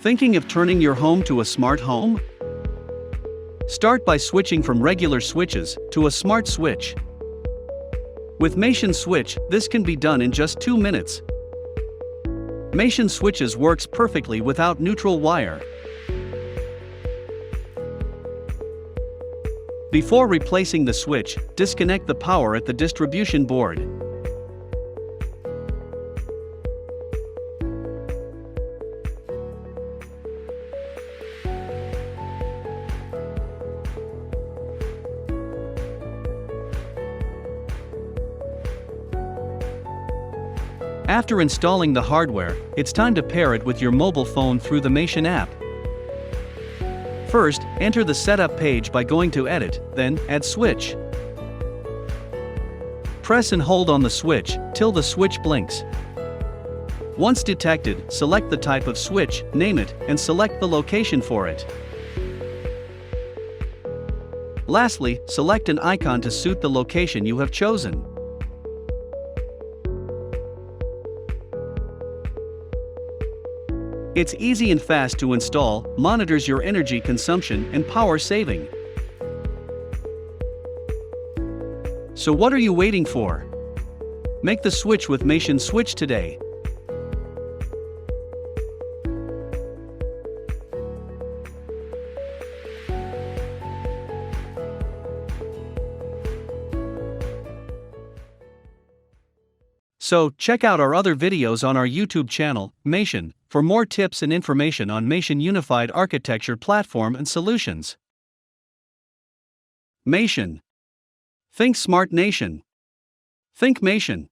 Thinking of turning your home to a smart home? Start by switching from regular switches to a smart switch. With Mation Switch, this can be done in just 2 minutes. Mation Switches works perfectly without neutral wire. Before replacing the switch, disconnect the power at the distribution board. After installing the hardware, it's time to pair it with your mobile phone through the Mation app. First, enter the setup page by going to Edit, then Add Switch. Press and hold on the switch till the switch blinks. Once detected, select the type of switch, name it, and select the location for it. Lastly, select an icon to suit the location you have chosen. It's easy and fast to install, monitors your energy consumption and power saving. So what are you waiting for? Make the switch with Mation Switch today. So, check out our other videos on our YouTube channel, Mation, for more tips and information on Mation Unified Architecture Platform and Solutions. Mation. Think Smart Nation. Think Mation.